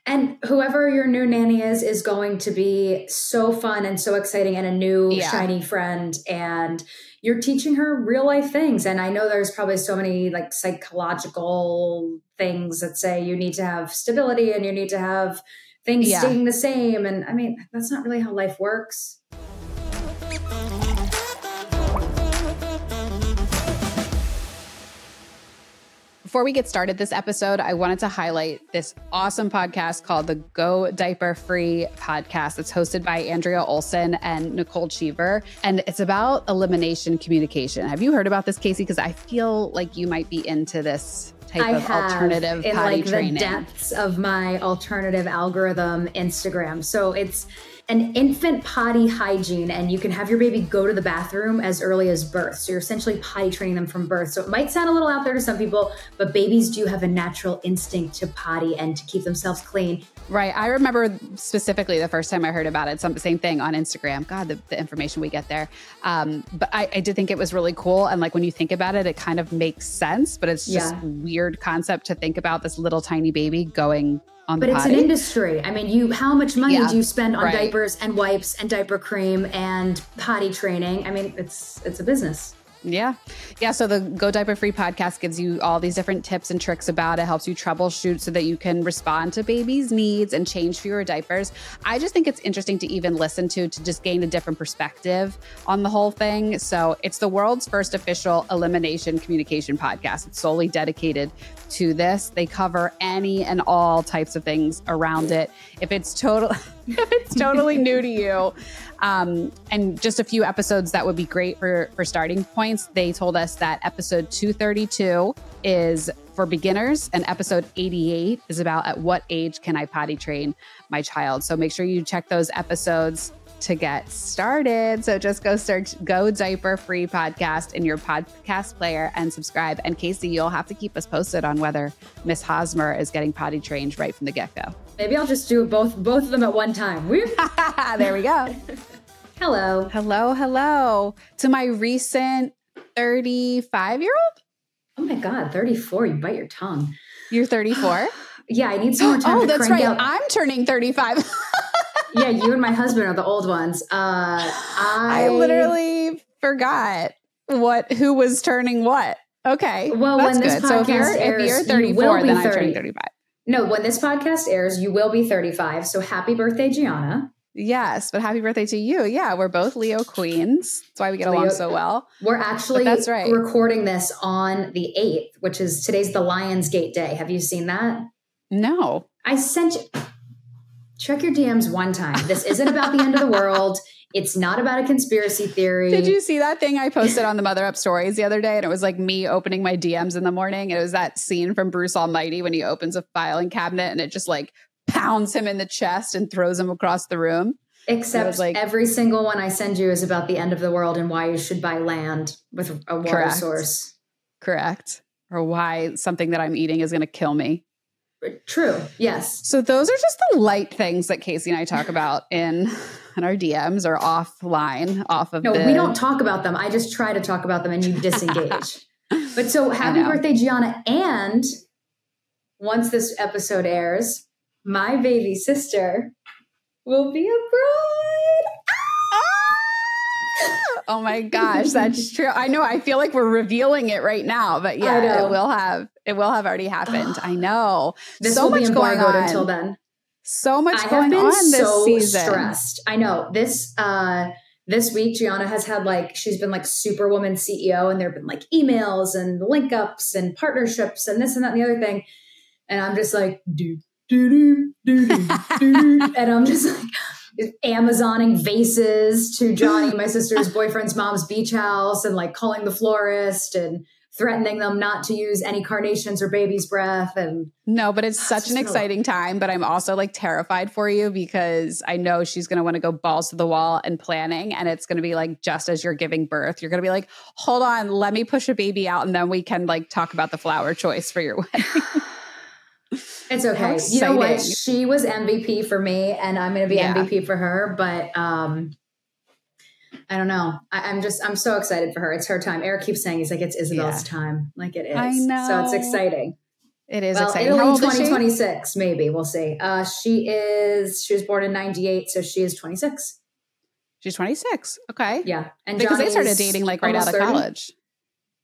And whoever your new nanny is going to be so fun and so exciting and a new shiny friend. And you're teaching her real life things. And I know there's probably so many like psychological things that say you need to have stability and you need to have things staying the same. And I mean, that's not really how life works. Before we get started this episode, I wanted to highlight this awesome podcast called the Go Diaper Free Podcast. It's hosted by Andrea Olson and Nicole Cheever, and it's about elimination communication. Have you heard about this, Kacie? Because I feel like you might be into this type of alternative in potty like training. The depths of my alternative algorithm Instagram. So it's an infant potty hygiene, and you can have your baby go to the bathroom as early as birth. So you're essentially potty training them from birth. So it might sound a little out there to some people, but babies do have a natural instinct to potty and to keep themselves clean. Right. I remember specifically the first time I heard about it, same thing on Instagram. God, the information we get there. But I did think it was really cool. And like when you think about it, it kind of makes sense, but it's just a weird concept to think about this little tiny baby going on the potty. But it's an industry. I mean, how much money do you spend on diapers and wipes and diaper cream and potty training? I mean, it's a business. Yeah. So the Go Diaper Free Podcast gives you all these different tips and tricks about it, helps you troubleshoot so that you can respond to babies' needs and change fewer diapers. I just think it's interesting to even listen to just gain a different perspective on the whole thing. So it's the world's first official elimination communication podcast. It's solely dedicated to this. They cover any and all types of things around it. If it's totally new to you, and just a few episodes that would be great for starting points. They told us that episode 232 is for beginners and episode 88 is about at what age can I potty train my child. So make sure you check those episodes to get started. So just go search Go Diaper Free Podcast in your podcast player and subscribe. And Kacie, you'll have to keep us posted on whether Miss Hosmer is getting potty trained right from the get-go. Maybe I'll just do both of them at one time. There we go. Hello. To my recent 35-year-old? Oh my God, 34. You bite your tongue. You're 34? Yeah, I need some more time to crank out. I'm turning 35. Yeah, you and my husband are the old ones. I literally forgot who was turning what. Okay, well, that's when this good. podcast So if you're 34, then I'm turning 35. No, when this podcast airs, you will be 35. So happy birthday, Gianna. Yes, but happy birthday to you. Yeah, we're both Leo queens. That's why we get along so well. We're actually recording this on the 8th, which is today's the Lionsgate Day. Have you seen that? No. I sent you. Check your DMs one time. This isn't about the end of the world. It's not about a conspiracy theory. Did you see that thing I posted on the Mother Up stories the other day? And it was like me opening my DMs in the morning. It was that scene from Bruce Almighty when he opens a filing cabinet and it just like pounds him in the chest and throws him across the room. Except every single one I send you is about the end of the world and why you should buy land with a water source. Correct. Or why something that I'm eating is going to kill me. True. Yes. So those are just the light things that Kacie and I talk about in our DMs or offline, No, we don't talk about them. I just try to talk about them and you disengage. But so happy birthday, Gianna. And once this episode airs, my baby sister will be a bride. Oh my gosh, that's true. I know. I feel like we're revealing it right now, but yeah, it will have already happened. I know. This so will much be going on until then. So much going on this season. Stressed. I know. This week, Gianna has had she's been Superwoman CEO, and there have been emails and link ups and partnerships and this and that and the other thing. And I'm just like, and I'm just Amazoning vases to Johnny, my sister's boyfriend's mom's beach house, and calling the florist and threatening them not to use any carnations or baby's breath. And no, but it's such an exciting time. But I'm also terrified for you because I know she's going to want to go balls to the wall and planning. And it's going to be just as you're giving birth, you're going to be hold on, let me push a baby out. And then we can talk about the flower choice for your wedding. It's okay. You know what? She was MVP for me and I'm going to be MVP for her. But I don't know. I'm so excited for her. It's her time. Eric keeps saying, he's it's Isabel's time. It is. I know. So it's exciting. It is well, exciting. Italy How old 2026, is she? Maybe. We'll see. She was born in 98, so she is 26. She's 26. Okay. Yeah. And because Johnny's they started dating like right out of 30. college.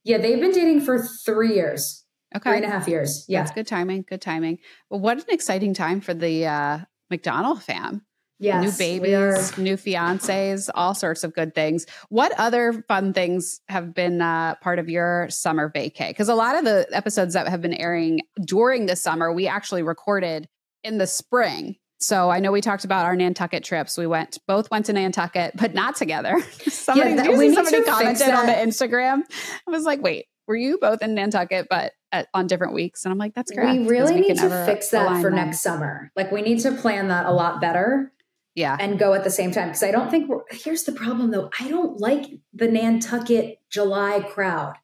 Yeah, they've been dating for 3 years. Okay. 3.5 years. Yeah. That's good timing. Good timing. Well, what an exciting time for the McDonald fam. Yes, new babies, new fiancés, all sorts of good things. What other fun things have been part of your summer vacay? Because a lot of the episodes that have been airing during the summer, we actually recorded in the spring. So I know we talked about our Nantucket trips. We both went to Nantucket, but not together. Somebody commented on the Instagram. I was like, wait, were you both in Nantucket, but on different weeks? And I'm like, that's correct. We really need to fix that for next summer. Like we need to plan that a lot better. Yeah. And go at the same time. Because I don't think here's the problem though. I don't like the Nantucket July crowd.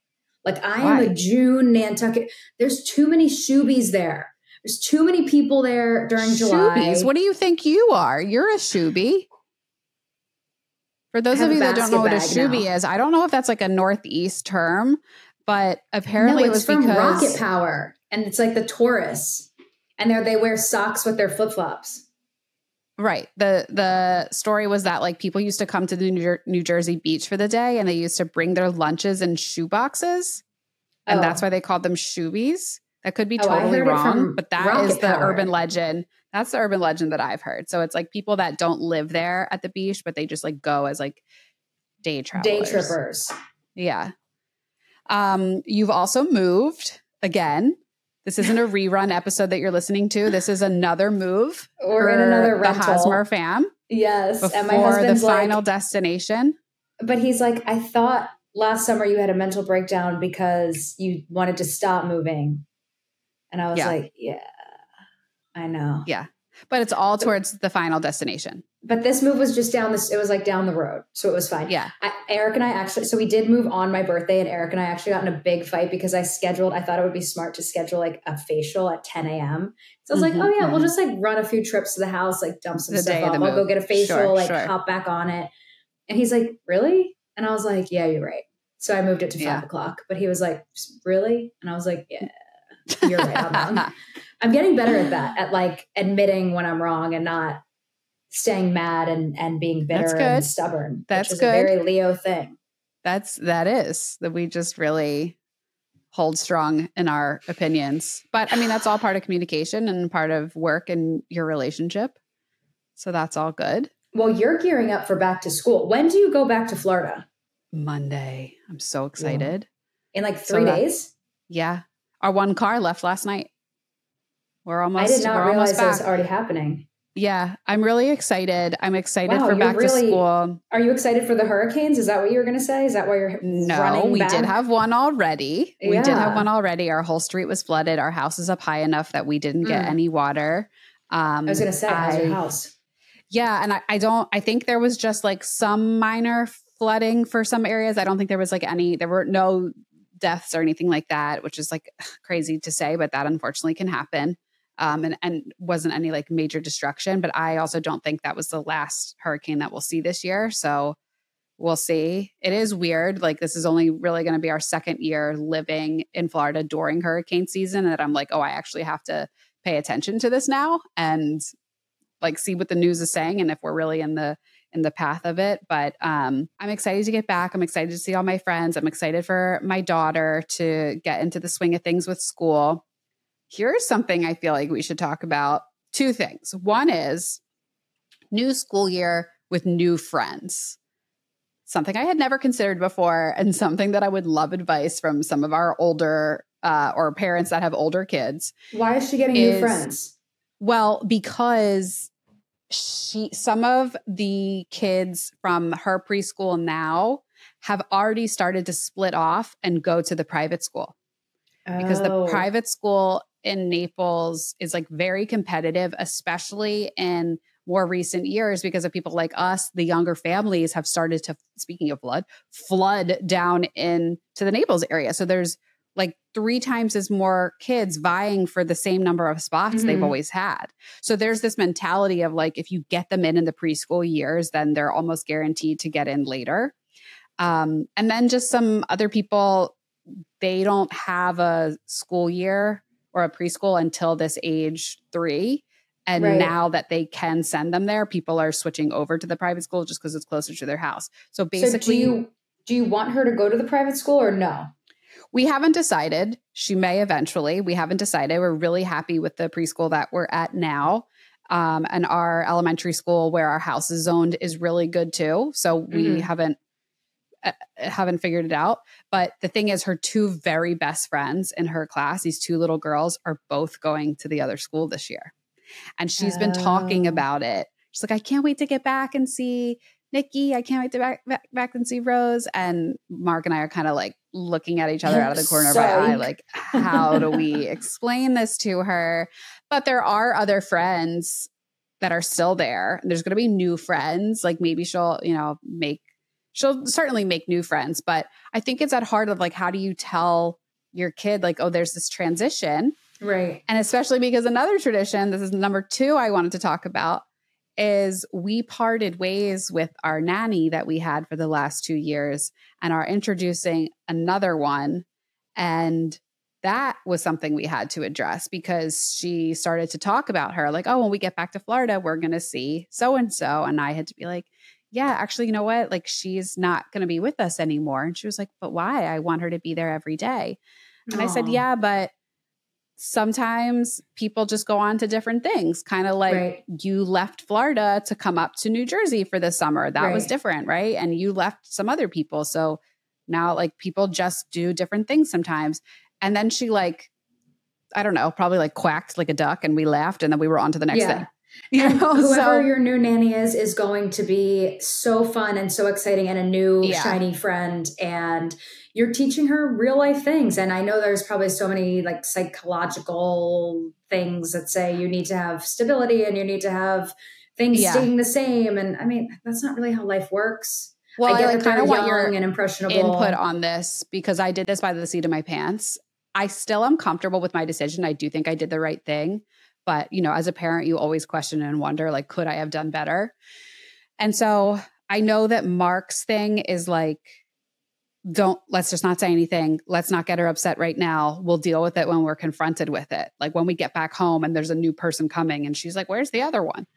Like I am a June Nantucket. There's too many shoobies there. There's too many people there during July. Shoobies? What do you think you are? You're a shoobie. For those of you that don't know what a shoobie is, I don't know if that's like a Northeast term, but apparently it was from Rocket Power. And it's like the tourists. And they wear socks with their flip-flops. Right. The story was that like people used to come to the New Jersey beach for the day and they used to bring their lunches in shoe boxes. And that's why they called them shoobies. That could be totally wrong, but that is the urban legend. That's the urban legend that I've heard. So it's like people that don't live there at the beach, but they just like go as like day travelers. Day trippers. Yeah. You've also moved again. This isn't a rerun episode that you're listening to. This is another move. Or in another rental. The Hosmer fam. Yes. Before and my husband's the final destination. But he's like, I thought last summer you had a mental breakdown because you wanted to stop moving. And I was like, yeah, I know. Yeah. But it's all towards the final destination. But this move was just it was like down the road. So it was fine. Yeah. Eric and I so we did move on my birthday and Eric and I actually got in a big fight because I thought it would be smart to schedule like a facial at 10 a.m. So I was like, oh yeah, we'll just like run a few trips to the house, like dump some stuff off. I'll go get a facial, hop back on it. And he's like, really? And I was like, yeah, you're right. So I moved it to 5 o'clock, but he was like, really? And I was like, yeah, you're right. I'm wrong. I'm getting better at that, at like admitting when I'm wrong and not staying mad and being bitter and stubborn. That's which is good. A very Leo thing. That we just really hold strong in our opinions. But I mean, that's all part of communication and part of work and your relationship. So that's all good. Well, you're gearing up for back to school. When do you go back to Florida? Monday. I'm so excited. In like 3 days? Yeah. Our one car left last night. I did not realize it was already happening. Yeah, I'm really excited. I'm excited for back to school. Are you excited for the hurricanes? Is that what you were going to say? Is that why you're running back? We did have one already. Yeah. We did have one already. Our whole street was flooded. Our house is up high enough that we didn't get any water. I was going to say, how's your house? Yeah, and I think there was just like some minor flooding for some areas. I don't think there was like there were no deaths or anything like that, which is like crazy to say, but that unfortunately can happen. And wasn't any like major destruction, but I also don't think that was the last hurricane that we'll see this year. So we'll see. It is weird. Like this is only really going to be our second year living in Florida during hurricane season. And that I'm like, oh, I actually have to pay attention to this now and like see what the news is saying. And if we're really in the path of it. But I'm excited to get back. I'm excited to see all my friends. I'm excited for my daughter to get into the swing of things with school. Here's something I feel like we should talk about. 2 things. One is new school year with new friends. Something I had never considered before and something that I would love advice from some of our older or parents that have older kids. Why is she getting new friends? Well, because some of the kids from her preschool now have already started to split off and go to the private school. Because the private school in Naples is like very competitive, especially in more recent years because of people like us. The younger families have started to, speaking of flood down into the Naples area. So there's like 3 times as more kids vying for the same number of spots they've always had. So there's this mentality of like, if you get them in the preschool years, then they're almost guaranteed to get in later. And then just some other people, they don't have a school year or a preschool until this age 3. And now that they can send them there, people are switching over to the private school just because it's closer to their house. So basically, do you want her to go to the private school or no? We haven't decided. She may eventually. We haven't decided. We're really happy with the preschool that we're at now. And our elementary school where our house is zoned is really good too. So we haven't figured it out. But the thing is, her 2 very best friends in her class, these 2 little girls, are both going to the other school this year. And she's been talking about it. She's like, I can't wait to get back and see Nikki. I can't wait to back and see Rose. And Mark and I are kind of like looking at each other out of the corner of our eye, like, how do we explain this to her? But there are other friends that are still there. There's going to be new friends. Like maybe she'll certainly make new friends. But I think it's at heart of like, how do you tell your kid like, oh, there's this transition. Right. And especially because another tradition, this is number 2 I wanted to talk about, is we parted ways with our nanny that we had for the last 2 years and are introducing another one. And that was something we had to address because she started to talk about her like, oh, when we get back to Florida, we're going to see so-and-so. And I had to be like, yeah, actually, you know what? Like, she's not going to be with us anymore. And she was like, but why? I want her to be there every day. And I said, yeah, but sometimes people just go on to different things, kind of like you left Florida to come up to New Jersey for the summer. That was different, right? And you left some other people. So now like people just do different things sometimes. And then she like, I don't know, probably like quacked like a duck and we laughed and then we were on to the next thing. You know, whoever your new nanny is going to be so fun and so exciting and a new shiny friend. And you're teaching her real life things. And I know there's probably so many like psychological things that say you need to have stability and you need to have things staying the same. And I mean, that's not really how life works. Well, I get like, kind of want your and impressionable input on this because I did this by the seat of my pants. I still am comfortable with my decision. I do think I did the right thing. But, you know, as a parent, you always question and wonder, like, could I have done better? And so I know that Mark's thing is like, let's just not say anything. Let's not get her upset right now. We'll deal with it when we're confronted with it. Like when we get back home and there's a new person coming and she's like, where's the other one?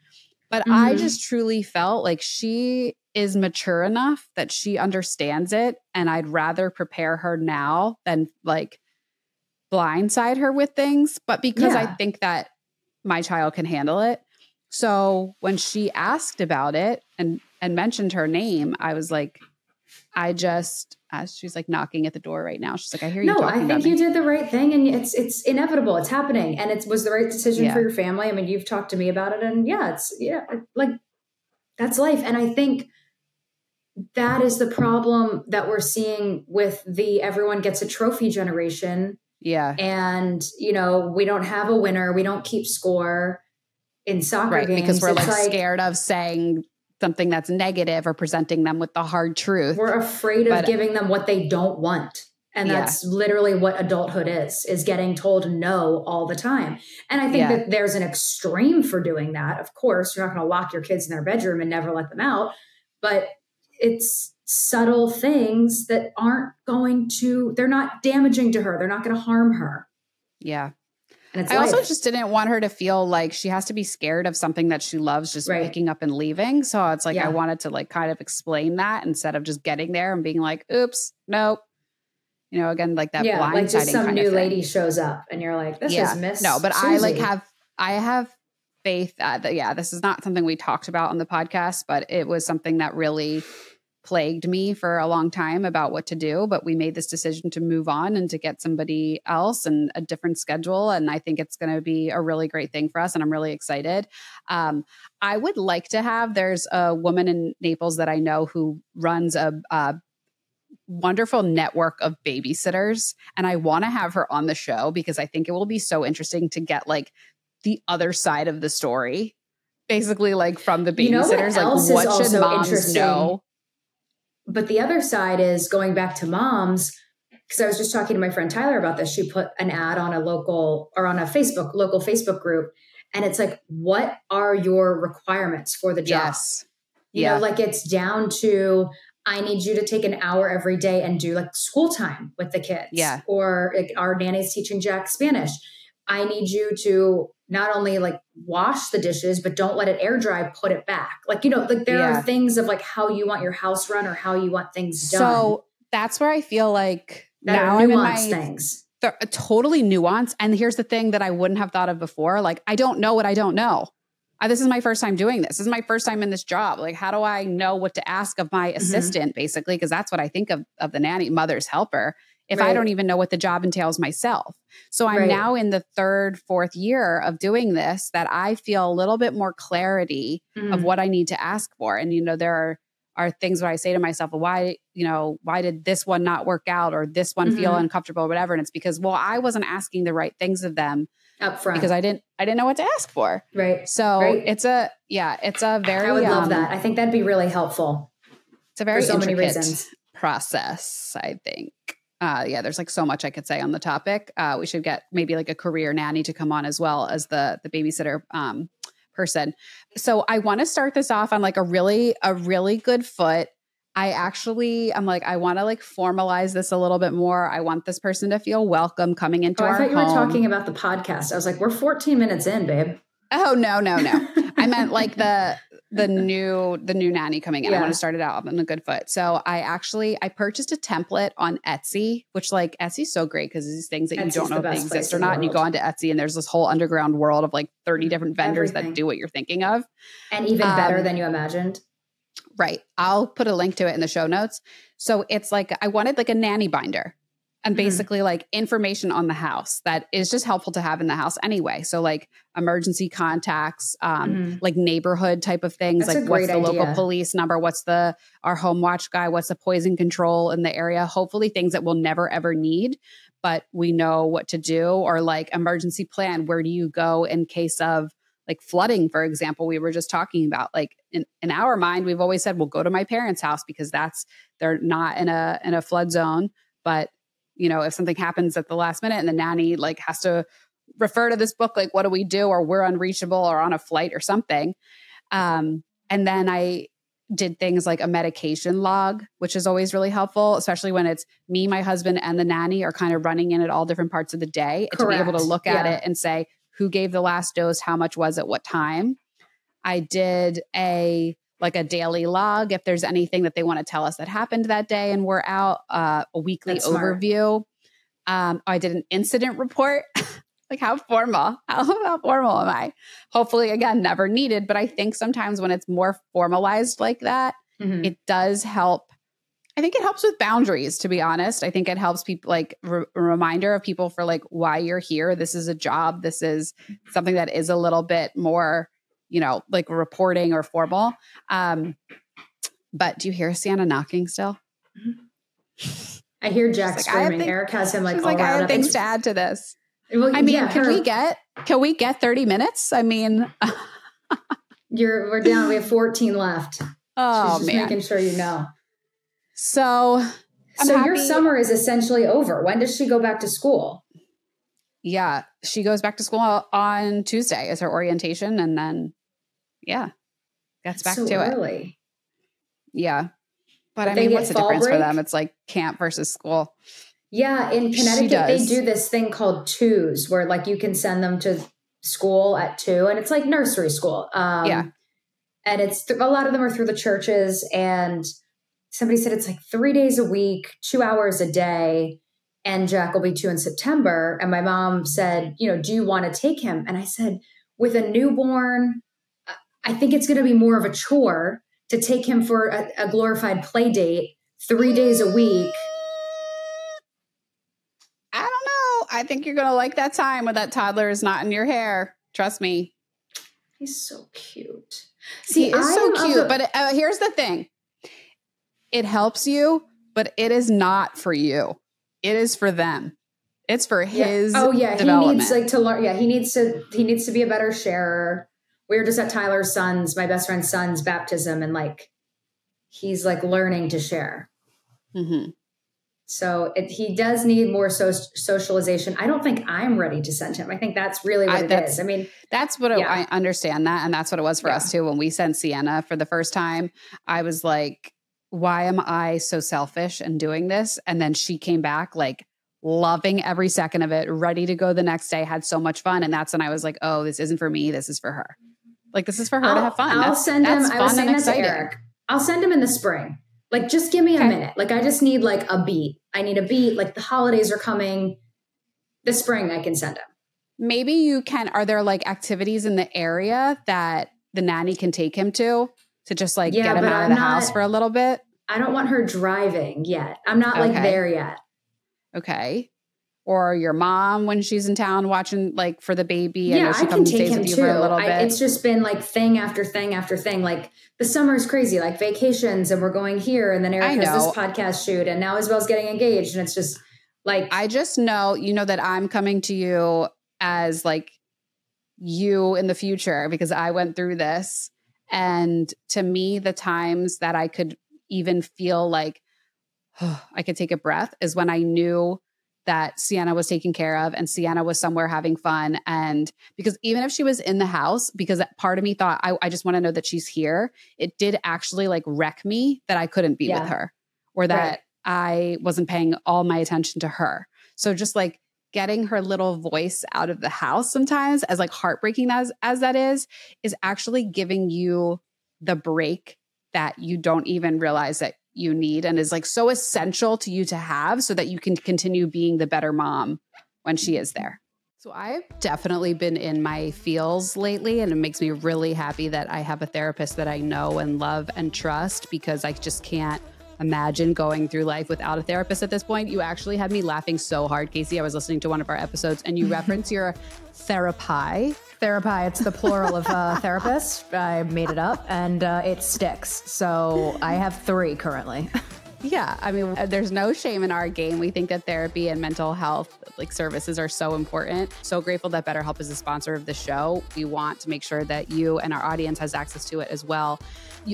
But I just truly felt like she is mature enough that she understands it. And I'd rather prepare her now than like blindside her with things. But because I think that my child can handle it. So when she asked about it and mentioned her name, I was like, she's like knocking at the door right now. She's like, I hear you talking about me. No, I think you did the right thing and it's inevitable. It's happening and it was the right decision for your family. I mean, you've talked to me about it and like that's life. And I think that is the problem that we're seeing with the everyone gets a trophy generation. Yeah. And, you know, we don't have a winner. We don't keep score in soccer games. Because we're like scared of saying something that's negative or presenting them with the hard truth. We're afraid of giving them what they don't want. And that's literally what adulthood is getting told no all the time. And I think that there's an extreme for doing that. Of course, you're not going to lock your kids in their bedroom and never let them out. But it's subtle things that they're not damaging to her. They're not going to harm her. Yeah. And it's also just didn't want her to feel like she has to be scared of something that she loves just picking up and leaving. So it's like, I wanted to like kind of explain that instead of just getting there and being like, oops, nope. You know, again, like that blindsiding like just some kind new of thing. Lady shows up and you're like, this is Miss No, but Susie. I have faith that, this is not something we talked about on the podcast, but it was something that really plagued me for a long time about what to do. But we made this decision to move on and to get somebody else and a different schedule. And I think it's going to be a really great thing for us. And I'm really excited. I would like to there's a woman in Naples that I know who runs a wonderful network of babysitters. And I want to have her on the show because I think it will be so interesting to get like the other side of the story, basically like from the babysitters, like what should moms know? But the other side is going back to moms, because I was just talking to my friend Tyler about this. She put an ad on a local Facebook group. And it's like, what are your requirements for the job? Yes. You know, like it's down to, I need you to take an hour every day and do like school time with the kids. Yeah. Or like our nanny's teaching Jack Spanish. I need you to not only like wash the dishes, but don't let it air dry, put it back. Like, you know, like there are things of like how you want your house run or how you want things done. So that's where I feel like that now are I'm in nuanced things. Totally nuanced. And here's the thing that I wouldn't have thought of before. Like, I don't know what I don't know. This is my first time doing this. This is my first time in this job. Like, how do I know what to ask of my assistant, basically? Because that's what I think of the nanny, mother's helper, if I don't even know what the job entails myself. So I'm now in the 3rd, 4th year of doing this, that I feel a little bit more clarity of what I need to ask for. And, you know, there are things where I say to myself, well, why did this one not work out, or this one feel uncomfortable or whatever? And it's because, well, I wasn't asking the right things of them up front because I didn't know what to ask for. Right. So it's a very, I would love that. I think that'd be really helpful. It's a very so many reasons. process, I think. There's like so much I could say on the topic. We should get maybe like a career nanny to come on as well as the babysitter person. So I want to start this off on like a really good foot. I'm like, I want to like formalize this a little bit more. I want this person to feel welcome coming into our home. I thought you were talking about the podcast. I was like, we're 14 minutes in, babe. Oh, no. I meant like the new nanny coming in. I want to start it out on a good foot. So I purchased a template on Etsy, which like Etsy's so great because these things that you don't know if they exist or not. And you go onto Etsy and there's this whole underground world of like 30 different vendors that do what you're thinking of. And even better than you imagined. Right. I'll put a link to it in the show notes. So it's like, I wanted like a nanny binder and basically like information on the house that is just helpful to have in the house anyway. So like emergency contacts, like neighborhood type of things. That's like what's the local police number? What's our home watch guy? What's the poison control in the area? Hopefully things that we'll never ever need, but we know what to do, or like emergency plan. Where do you go in case of like flooding, for example? We were just talking about like in our mind, we've always said, we'll go to my parents' house because they're not in a flood zone. But you know, if something happens at the last minute and the nanny like has to refer to this book, like what do we do? Or we're unreachable or on a flight or something. And then I did things like a medication log, which is always really helpful, especially when it's me, my husband, and the nanny are kind of running in at all different parts of the day. To be able to look at it and say, who gave the last dose? How much was it? What time? I did a daily log if there's anything that they want to tell us that happened that day and we're out, a weekly overview. I did an incident report. Like how formal am I? Hopefully, again, never needed. But I think sometimes when it's more formalized like that, it does help. I think it helps with boundaries, to be honest. I think it helps people like a reminder of people for like why you're here. This is a job. This is something that is a little bit more, you know, like reporting or formal. But do you hear Sienna knocking still? I hear Jack screaming. Eric has him like all I have things to add to this. Well, I mean, can we get 30 minutes? I mean, we're down. We have 14 left. Oh, She's just making sure you know. So your summer is essentially over. When does she go back to school? Yeah, she goes back to school on Tuesday is her orientation. And then, gets back to early. It. Yeah. But I mean, what's the difference for them? It's like camp versus school. Yeah. In Connecticut, they do this thing called twos where like you can send them to school at 2 and it's like nursery school. And it's a lot of them are through the churches, and somebody said it's like 3 days a week, 2 hours a day. And Jack will be 2 in September. And my mom said, you know, do you want to take him? And I said, with a newborn, I think it's going to be more of a chore to take him for a glorified play date 3 days a week. I don't know. I think you're going to like that time when that toddler is not in your hair. Trust me. He's so cute. See, he is so cute. But here's the thing. It helps you, but it is not for you. It is for them. It's for his development. He needs like to learn. Yeah, he needs to be a better sharer. We were just at Tyler's son's, my best friend's son's baptism, and like he's like learning to share. Mm-hmm. So he does need more socialization. I don't think I'm ready to send him. I think that's really what it is. I mean, that's what I understand that. And that's what it was for us too. When we sent Sienna for the first time, I was like, why am I so selfish in doing this? And then she came back like loving every second of it, ready to go the next day, had so much fun. And that's when I was like, oh, this isn't for me. This is for her. Like, this is for her to have fun. I'll send him. I was saying that to Eric. I'll send him in the spring. Like, just give me a minute. Like, I just need like a beat. I need a beat. Like, the holidays are coming. This spring, I can send him. Maybe you can. Are there like activities in the area that the nanny can take him to just like get him out of the house for a little bit? I don't want her driving yet. I'm not like there yet. Okay. Or your mom when she's in town watching like for the baby. Yeah, I can take him too. For a little bit. It's just been like thing after thing after thing. Like the summer is crazy, like vacations, and we're going here, and then Eric has this podcast shoot, and now Isabel's getting engaged, and it's just like I just know, that I'm coming to you as like you in the future because I went through this, and to me, the times that I could even feel like I could take a breath is when I knew that Sienna was taken care of and Sienna was somewhere having fun. And because even if she was in the house, because part of me thought, I just want to know that she's here. It did actually like wreck me that I couldn't be with her or that I wasn't paying all my attention to her. So just like getting her little voice out of the house sometimes, as like heartbreaking as that is actually giving you the break that you don't even realize that you need and is like so essential to you to have so that you can continue being the better mom when she is there. So I've definitely been in my feels lately, and it makes me really happy that I have a therapist that I know and love and trust, because I just can't imagine going through life without a therapist at this point. You actually had me laughing so hard, Kacie. I was listening to one of our episodes and you reference your therapy. Therapy, it's the plural of therapist. I made it up and it sticks. So I have 3 currently. Yeah. I mean, there's no shame in our game. We think that therapy and mental health like services are so important. So grateful that BetterHelp is a sponsor of the show. We want to make sure that you and our audience has access to it as well.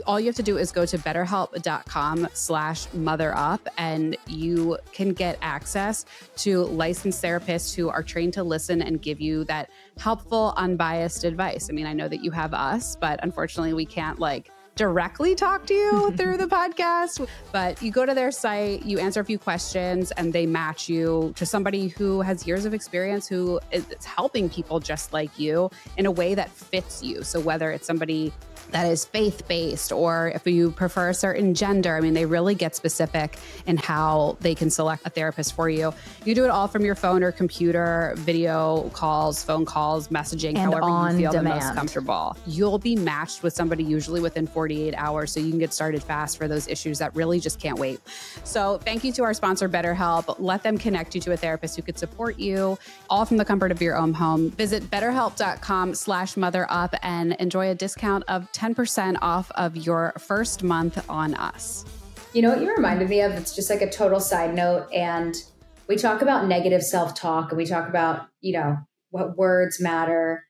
All you have to do is go to betterhelp.com/motherup and you can get access to licensed therapists who are trained to listen and give you that helpful, unbiased advice. I mean, I know that you have us, but unfortunately we can't like directly talk to you through the podcast, but you go to their site, you answer a few questions, and they match you to somebody who has years of experience, who is helping people just like you in a way that fits you. So whether it's somebody that is faith-based or if you prefer a certain gender, I mean, they really get specific in how they can select a therapist for you. You do it all from your phone or computer, video calls, phone calls, messaging, and however you feel the most comfortable. You'll be matched with somebody usually within 48 hours, so you can get started fast for those issues that really just can't wait. So thank you to our sponsor, BetterHelp. Let them connect you to a therapist who could support you, all from the comfort of your own home. Visit betterhelp.com/motherup and enjoy a discount of 10% off of your first month on us. You know what you reminded me of? It's just like a total side note. And we talk about negative self-talk and we talk about, what words matter.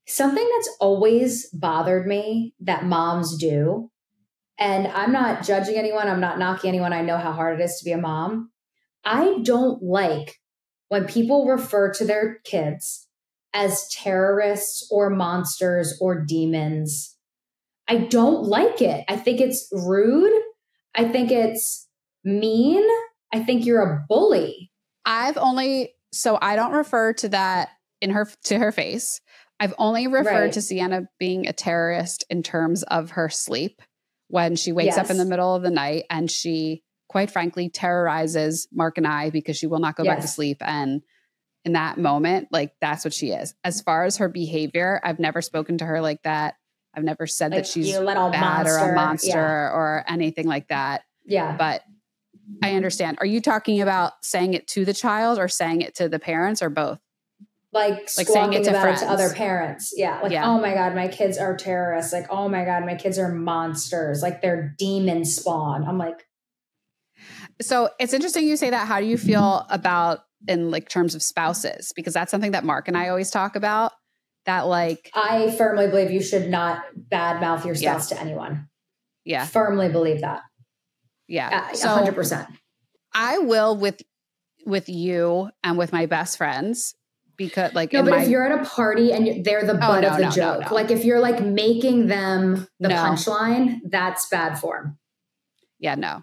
Something that's always bothered me that moms do, and I'm not judging anyone, I'm not knocking anyone, I know how hard it is to be a mom. I don't like when people refer to their kids as terrorists or monsters or demons. I don't like it. I think it's rude. I think it's mean. I think you're a bully. So I don't refer to that to her face. I've only referred to Sienna being a terrorist in terms of her sleep when she wakes up in the middle of the night and she, quite frankly, terrorizes Mark and I because she will not go back to sleep. And in that moment, like that's what she is. As far as her behavior, I've never spoken to her like that. I've never said that she's bad or a monster or anything like that. Yeah. But I understand. Are you talking about saying it to the child or saying it to the parents or both? Like saying it to friends. It to other parents. Yeah. Like, oh my God, my kids are terrorists. Like, oh my God, my kids are monsters. Like they're demon spawn. I'm like. So it's interesting you say that. How do you feel about in like terms of spouses? Because that's something that Mark and I always talk about. That like I firmly believe you should not badmouth your spouse to anyone. Yeah. Firmly believe that. Yeah. 100%. I will with you and with my best friends because like if you're at a party and they're the butt of the joke, like if you're like making them the punchline, that's bad form. Yeah, no.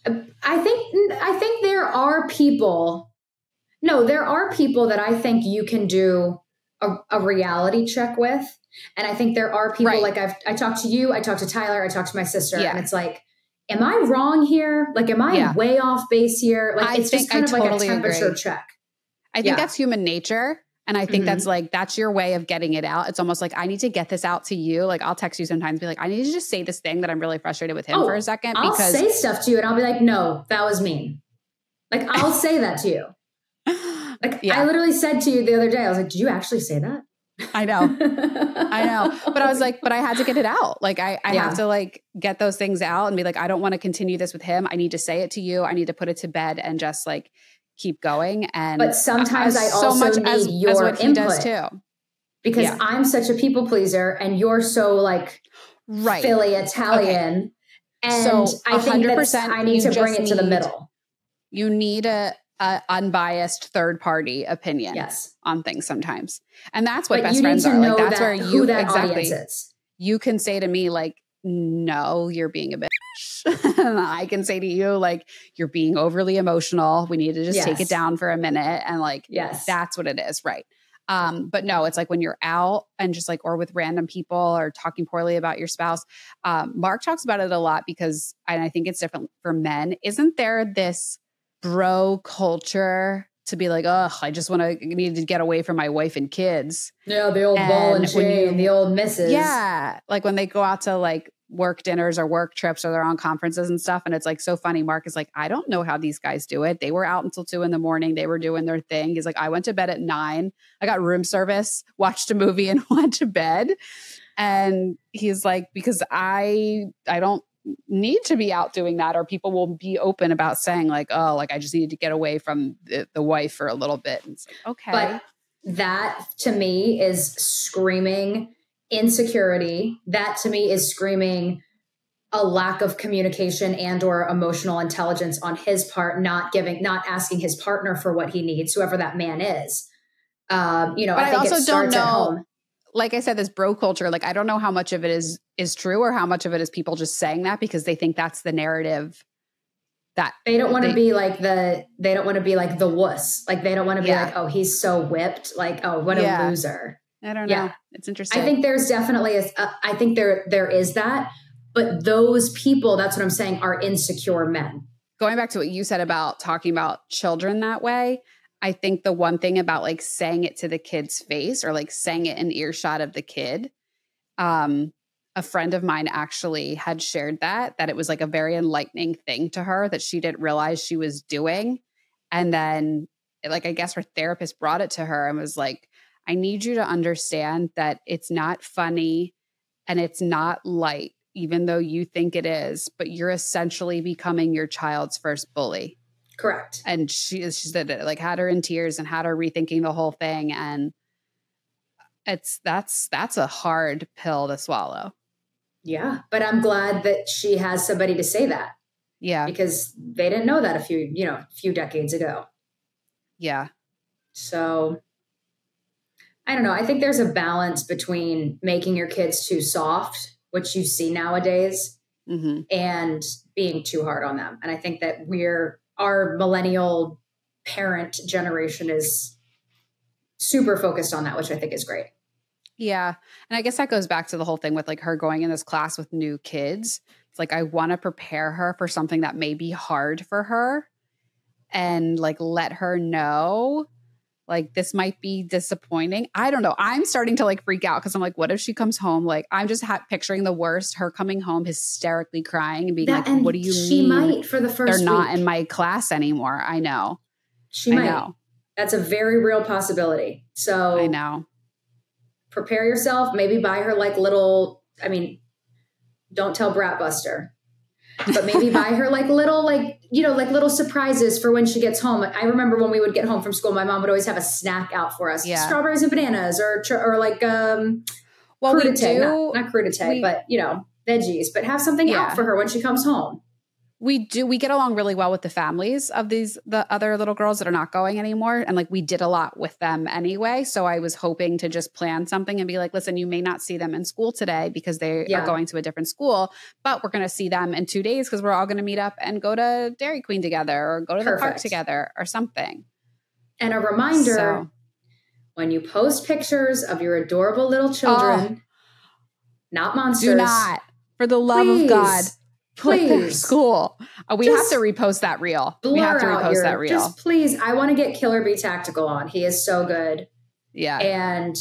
I think there are people No, there are people that I think you can do a reality check with. And I think there are people like I talked to you, I talked to Tyler, I talked to my sister, and it's like, am I wrong here? Like, am I way off base here? Like, it's just kind of like a temperature check. I think that's human nature. And I think that's like, that's your way of getting it out. It's almost like, I need to get this out to you. Like, I'll text you sometimes, be like, I need to just say this thing that I'm really frustrated with him for a second. I'll say stuff to you and I'll be like, no, that was mean. Like, I'll say that to you. Like, I literally said to you the other day, I was like, did you actually say that? I know. I know. But I was like, but I had to get it out. Like, I have to like get those things out and be like, I don't want to continue this with him. I need to say it to you. I need to put it to bed and just like keep going. And but sometimes I also need your input. He does too. Because I'm such a people pleaser and you're so like Philly Italian. Okay. And so I think I need to bring it to the middle. You need a unbiased third party opinion on things sometimes. And that's what best friends are. Like, that's where you you can say to me like, no, you're being a bitch. And I can say to you like, you're being overly emotional. We need to just take it down for a minute. And like, that's what it is. Right. But no, it's like when you're out and just like, or with random people or talking poorly about your spouse. Mark talks about it a lot because, and I think it's different for men. Isn't there this bro culture to be like, oh, I just need to get away from my wife and kids. Yeah, the old ball and chain, the old misses. Yeah, like when they go out to like work dinners or work trips or they're on conferences and stuff. And it's like so funny. Mark is like, I don't know how these guys do it. They were out until 2 a.m. They were doing their thing. He's like, I went to bed at 9. I got room service, watched a movie and went to bed. And he's like, because I don't need to be out doing that, or people will be open about saying like, oh, like I just needed to get away from the wife for a little bit. And it's like, okay. But that to me is screaming insecurity. That to me is screaming a lack of communication and or emotional intelligence on his part, not asking his partner for what he needs, whoever that man is. I think I also it starts don't know, at home. Like I said, this bro culture, like I don't know how much of it is true or how much of it is people just saying that because they think that's the narrative that they don't want to be like the wuss. Like they don't want to be like, oh, he's so whipped. Like, oh, what a loser. I don't know. It's interesting. I think there's definitely I think there is that, but those people, that's what I'm saying, are insecure men. Going back to what you said about talking about children that way, I think the one thing about like saying it to the kid's face or like saying it in earshot of the kid, a friend of mine actually had shared that it was like a very enlightening thing to her that she didn't realize she was doing. And then like, I guess her therapist brought it to her and was like, I need you to understand that it's not funny and it's not light, even though you think it is, but you're essentially becoming your child's first bully. Correct. And she said it, like had her in tears and had her rethinking the whole thing. And that's a hard pill to swallow. Yeah. But I'm glad that she has somebody to say that. Yeah. Because they didn't know that a few decades ago. Yeah. So I don't know. I think there's a balance between making your kids too soft, which you see nowadays, and being too hard on them. And I think that our millennial parent generation is super focused on that, which I think is great. Yeah. And I guess that goes back to the whole thing with like her going in this class with new kids. It's like, I want to prepare her for something that may be hard for her and like, let her know like this might be disappointing. I don't know. I'm starting to like freak out because I'm like, what if she comes home? Like, I'm just picturing the worst, her coming home hysterically crying and being what do you mean? She might for the first They're not in my class anymore. I know. She might. Know. That's a very real possibility. So I know. Prepare yourself. Maybe buy her like little, don't tell Brat Buster, but maybe buy her like little, like little surprises for when she gets home. I remember when we would get home from school, my mom would always have a snack out for us. Yeah. Strawberries and bananas or like, well, crudité, not crudité, but veggies, but have something out for her when she comes home. We get along really well with the families of the other little girls that are not going anymore. And like, we did a lot with them anyway. So I was hoping to just plan something and be like, listen, you may not see them in school today because they are going to a different school, but we're going to see them in 2 days because we're all going to meet up and go to Dairy Queen together or go to the park together or something. And a reminder, when you post pictures of your adorable little children, not monsters. Do not, for the love of God, put their school. We have to repost that reel. We have to repost that reel. Just please, I want to get Killer Bee Tactical on. He is so good. Yeah. And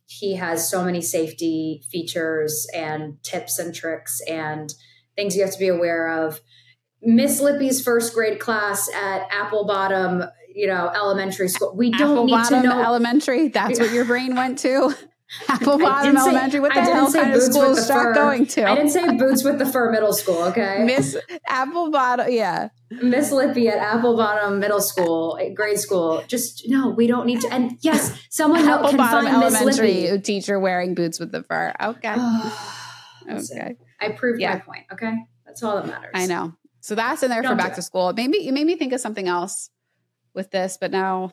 he has so many safety features and tips and tricks and things you have to be aware of. Miss Lippy's first grade class at Apple Bottom, elementary school. We don't need to know. Elementary. That's what your brain went to. Apple Bottom Elementary. What the hell kind of school is that going to? I didn't say Boots with the Fur Middle School. Okay. Miss Apple Bottom. Yeah. Miss Lippy at Apple Bottom Middle School, grade school. Just no, we don't need to. And yes, someone can find Miss Lippy. Teacher wearing boots with the fur. Okay. Okay. I proved my point. Okay. That's all that matters. I know. So that's in there for back to school. Maybe you made me think of something else with this, but now,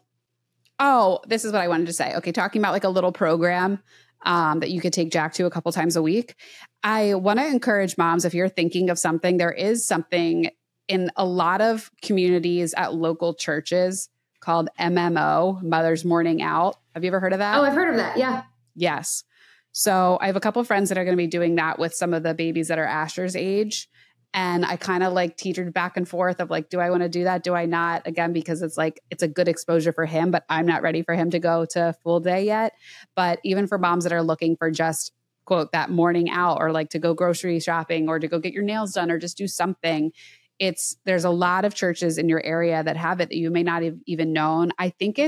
this is what I wanted to say. Okay. Talking about like a little program that you could take Jack to a couple times a week. I want to encourage moms, if you're thinking of something, there is something in a lot of communities at local churches called MMO, Mother's Morning Out. Have you ever heard of that? Oh, I've heard of that. Yeah. Yes. So I have a couple of friends that are going to be doing that with some of the babies that are Asher's age. And I kind of like teetered back and forth of like, do I want to do that? Do I not? Again, because it's like, it's a good exposure for him, but I'm not ready for him to go to full day yet. But even for moms that are looking for just, quote, that morning out, or like to go grocery shopping or to go get your nails done or just do something, there's a lot of churches in your area that have it that you may not have even known. I think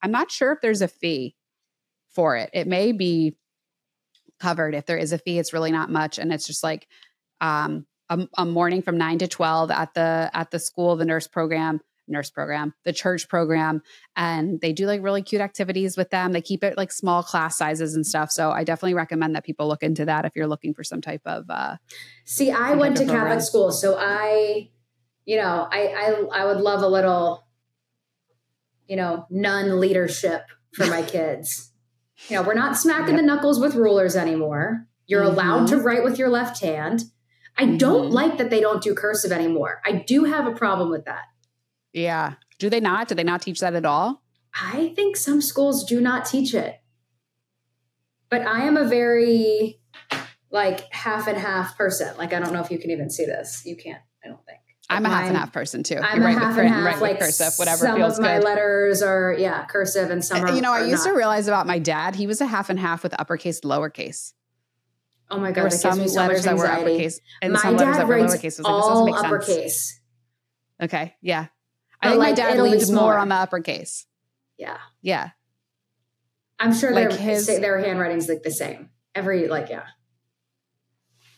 I'm not sure if there's a fee for it. It may be covered. If there is a fee, it's really not much. And it's just like, a morning from 9 to 12 at the school, the the church program. And they do like really cute activities with them. They keep it like small class sizes and stuff. So I definitely recommend that people look into that if you're looking for some type of, see, I went to Catholic school. So I would love a little, nun leadership for my kids. We're not smacking the knuckles with rulers anymore. You're allowed to write with your left hand. I don't like that they don't do cursive anymore. I do have a problem with that. Yeah. Do they not? Do they not teach that at all? I think some schools do not teach it. But I am a very like half and half person. Like, I don't know if you can even see this. You can't, I don't think. I'm a half and half person too. I'm a half and half, like cursive, whatever some feels of my good. letters are cursive and some are I used to realize about my dad, he was a half and half with uppercase, lowercase. Oh my God, there were some letters that were uppercase and some letters that were lowercase. All uppercase. Okay, yeah. I think my dad leans more on the uppercase. Yeah. Yeah. I'm sure their handwriting's like the same.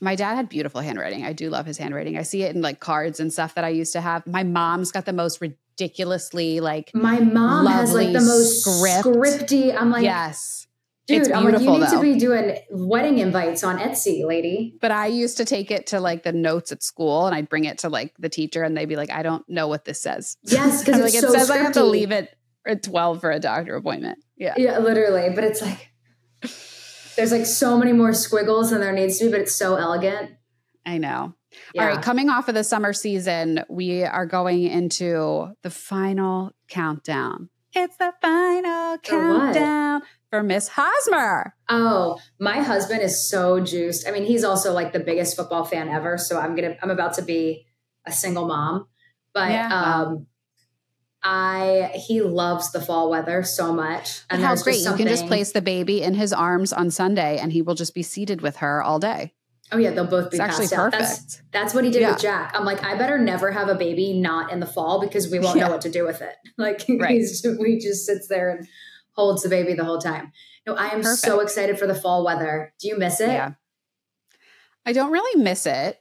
My dad had beautiful handwriting. I do love his handwriting. I see it in like cards and stuff that I used to have. My mom's got the most ridiculously like my mom has like the most scripty. I'm like, yes. Dude, I'm like, you need to be doing wedding invites on Etsy, lady. But I used to take it to like the notes at school and I'd bring it to like the teacher and they'd be like, I don't know what this says. Yes, because like, it says scripty. I have to leave it at 12 for a doctor appointment. Yeah. Yeah, literally. But it's like, there's like so many more squiggles than there needs to be, but it's so elegant. I know. Yeah. All right. Coming off of the summer season, we are going into the final countdown. It's the final countdown for Miss Hosmer. Oh, my husband is so juiced. I mean, he's also like the biggest football fan ever. So I'm about to be a single mom, but he loves the fall weather so much. And how great. You can just place the baby in his arms on Sunday and he will just be seated with her all day. Oh yeah. They'll both be actually perfect. That's what he did with Jack. I'm like, I better never have a baby not in the fall because we won't know what to do with it. Like he just sits there and holds the baby the whole time. No, I am so excited for the fall weather. Do you miss it? Yeah. I don't really miss it.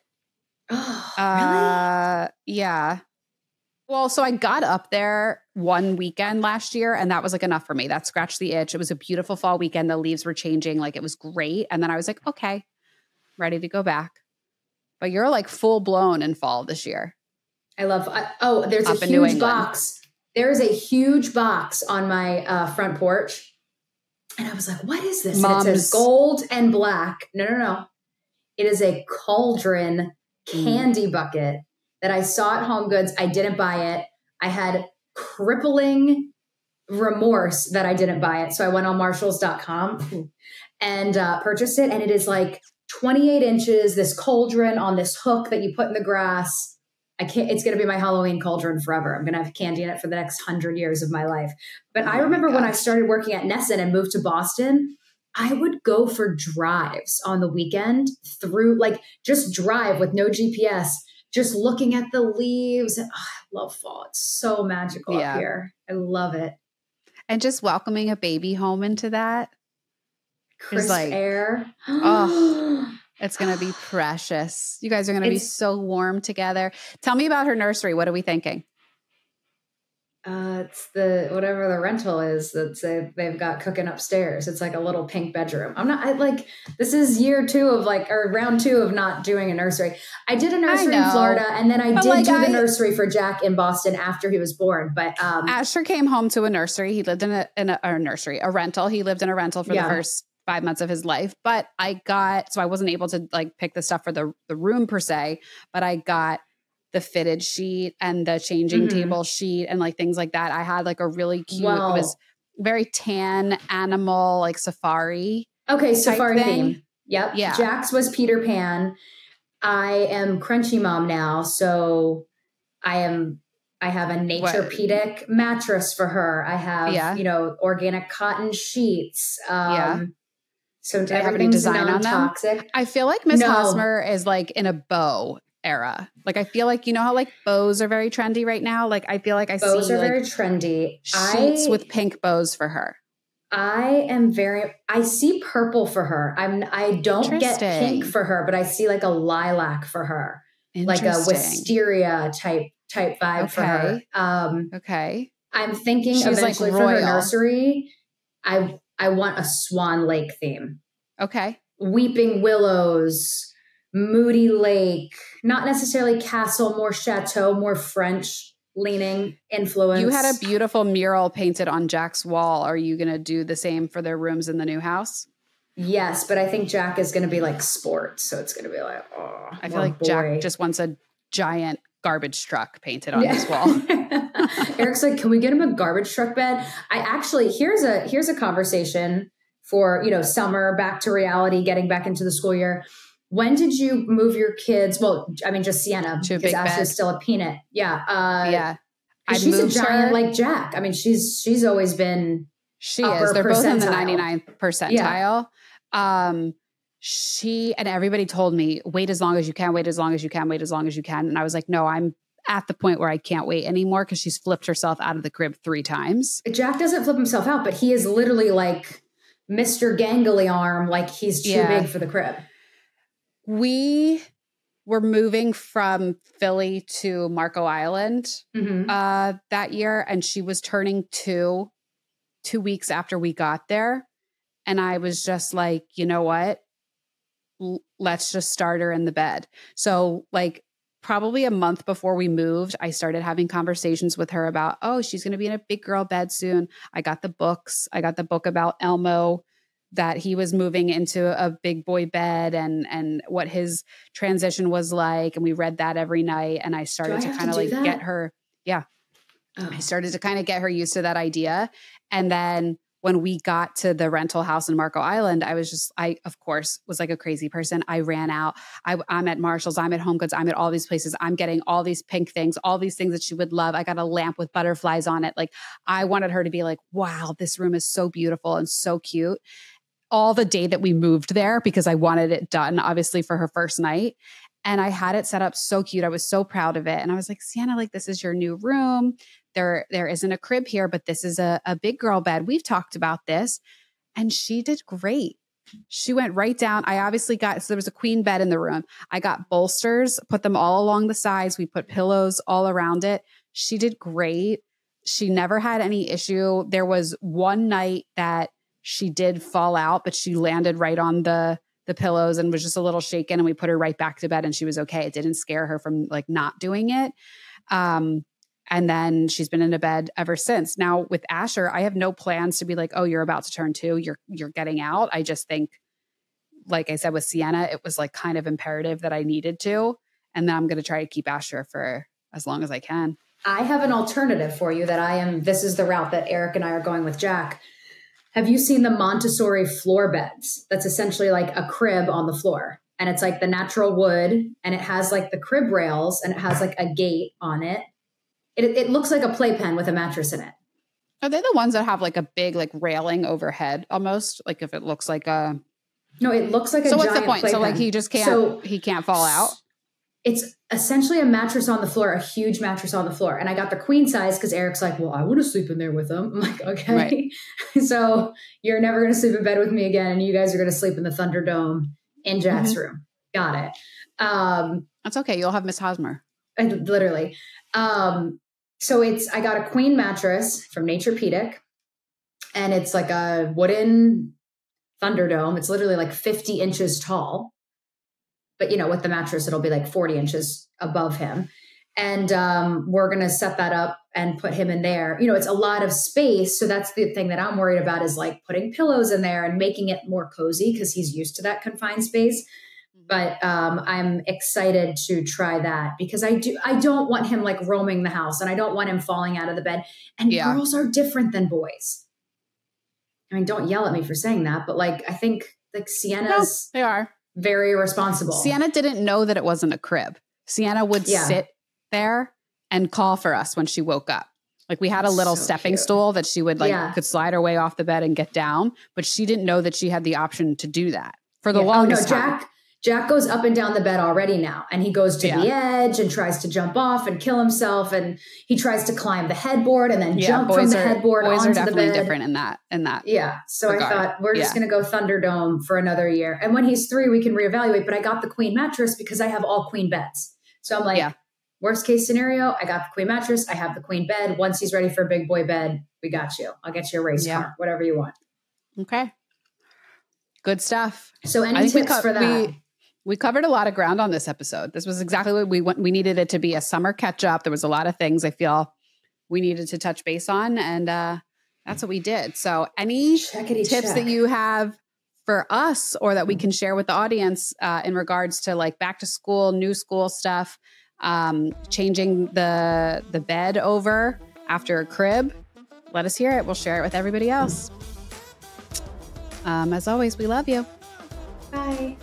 Oh, really? Yeah. Well, so I got up there one weekend last year and that was like enough for me. That scratched the itch. It was a beautiful fall weekend. The leaves were changing. Like it was great. And then I was like, okay, ready to go back. But you're like full blown in fall this year. I love, there's a huge box. There is a huge box on my front porch. And I was like, what is this? And it says gold and black. No. It is a cauldron candy bucket that I saw at Home Goods. I didn't buy it. I had crippling remorse that I didn't buy it. So I went on Marshalls.com and purchased it. And it is like 28 inches, this cauldron on this hook that you put in the grass. It's going to be my Halloween cauldron forever. I'm going to have candy in it for the next 100 years of my life. But I remember when I started working at Nessun and moved to Boston, I would go for drives on the weekend through, like, just drive with no GPS, just looking at the leaves. And, I love fall. It's so magical up here. I love it. And just welcoming a baby home into that. Crisp air. Oh, it's going to be precious. You guys are going to be so warm together. Tell me about her nursery. What are we thinking? It's whatever the rental is that they've got cooking upstairs. It's like a little pink bedroom. This is round 2 of not doing a nursery. I did a nursery in Florida, and then I did do the nursery for Jack in Boston after he was born. But Asher came home to a nursery. He lived in a rental. He lived in a rental for the first 5 months of his life. But so I wasn't able to like pick the stuff for the room per se, but I got the fitted sheet and the changing table sheet and like things like that. I had like a really cute, it was very tan animal, like safari. Okay. Safari theme. Yep. Yeah. Jack's was Peter Pan. I am Crunchy Mom now. So I have a Naturepedic mattress for her. I have, organic cotton sheets. So do they have any design non-toxic. On them? I feel like Miss Hosmer is like in a bow era. Like, I feel like, how like bows are very trendy right now. Like, I feel like bows are very trendy. Sheets with pink bows for her. I see purple for her. I don't get pink for her, but I see like a lilac for her, like a wisteria type vibe for her. Okay. I'm thinking she's eventually like for her nursery, I want a Swan Lake theme. Okay. Weeping willows, Moody Lake, not necessarily castle, more chateau, more French leaning influence. You had a beautiful mural painted on Jack's wall. Are you going to do the same for their rooms in the new house? Yes, but I think Jack is going to be like sports. So it's going to be like, I feel like Jack just wants a giant garbage truck painted on his wall. Eric's like, can we get him a garbage truck bed? Here's a conversation for, summer, back to reality, getting back into the school year. When did you move your kids? Well, I mean, just Sienna, because Ashley's still a peanut. Yeah. She's a giant like Jack. I mean, she's always been. She is. They're both in the 99th percentile. Yeah. She and everybody told me, wait as long as you can, wait as long as you can, wait as long as you can. And I was like, no, I'm at the point where I can't wait anymore because she's flipped herself out of the crib 3 times. Jack doesn't flip himself out, but he is literally like Mr. Gangly Arm, like he's too big for the crib. We were moving from Philly to Marco Island that year, and she was turning 2 weeks after we got there. And I was just like, you know what? Let's just start her in the bed. So like probably a month before we moved, I started having conversations with her about, she's going to be in a big girl bed soon. I got the books. I got the book about Elmo, that he was moving into a big boy bed and what his transition was like. And we read that every night. And I started to kind of like get her. Yeah. I started to kind of get her used to that idea. And then when we got to the rental house in Marco Island, I of course was like a crazy person. I ran out. I'm at Marshall's. I'm at Home Goods. I'm at all these places. I'm getting all these pink things, all these things that she would love. I got a lamp with butterflies on it. Like I wanted her to be like, wow, this room is so beautiful and so cute. All the day that we moved there because I wanted it done, obviously for her first night. And I had it set up so cute. I was so proud of it. And I was like, Sienna, like this is your new room. There isn't a crib here, but this is a big girl bed. We've talked about this. And she did great. She went right down. I obviously so there was a queen bed in the room. I got bolsters, put them all along the sides. We put pillows all around it. She did great. She never had any issue. There was one night that she did fall out, but she landed right on the pillows and was just a little shaken. And we put her right back to bed and she was okay. It didn't scare her from like not doing it. And then she's been in a bed ever since. Now with Asher, I have no plans to be like, you're about to turn 2. You're getting out. I just think, like I said, with Sienna, it was like kind of imperative that I needed to. And then I'm going to try to keep Asher for as long as I can. I have an alternative for you this is the route that Eric and I are going with Jack. Have you seen the Montessori floor beds? That's essentially like a crib on the floor. And it's like the natural wood, and it has like the crib rails, and it has like a gate on it. It looks like a playpen with a mattress in it. Are they the ones that have like a big like railing overhead almost? Like if it looks like a... No, it looks like a giant playpen. So what's the point? So like he just can't, he can't fall out? It's essentially a mattress on the floor, a huge mattress on the floor. And I got the queen size because Eric's like, well, I want to sleep in there with him. I'm like, okay. Right. So you're never going to sleep in bed with me again. And you guys are going to sleep in the Thunderdome in Jack's room. Got it. That's okay. You'll have Miss Hosmer. Literally. So I got a queen mattress from Naturepedic, and it's like a wooden Thunderdome. It's literally like 50 inches tall. But, with the mattress, it'll be like 40 inches above him. And we're going to set that up and put him in there. It's a lot of space. So that's the thing that I'm worried about is like putting pillows in there and making it more cozy because he's used to that confined space. But I'm excited to try that because I don't want him like roaming the house, and I don't want him falling out of the bed. And girls are different than boys. I mean, don't yell at me for saying that, but like I think like Sienna's... No, they are. Very responsible. Sienna didn't know that it wasn't a crib. Sienna would sit there and call for us when she woke up. Like we had a little stepping stool that she would could slide her way off the bed and get down, but she didn't know that she had the option to do that for the longest time. Jack goes up and down the bed already now, and he goes to the edge and tries to jump off and kill himself, and he tries to climb the headboard and then jump from the headboard onto the bed. Boys are definitely different in that. Yeah. So regard. I thought we're just going to go Thunderdome for another year, and when he's 3, we can reevaluate. But I got the queen mattress because I have all queen beds. So I'm like, worst case scenario, I got the queen mattress, I have the queen bed. Once he's ready for a big boy bed, we got you. I'll get you a race car, whatever you want. Okay. Good stuff. So any tips for that? We covered a lot of ground on this episode. This was exactly what we needed it to be, a summer catch up. There was a lot of things I feel we needed to touch base on, and that's what we did. So any tips that you have for us or that we can share with the audience in regards to like back to school, new school stuff, changing the bed over after a crib, let us hear it. We'll share it with everybody else. As always, we love you. Bye.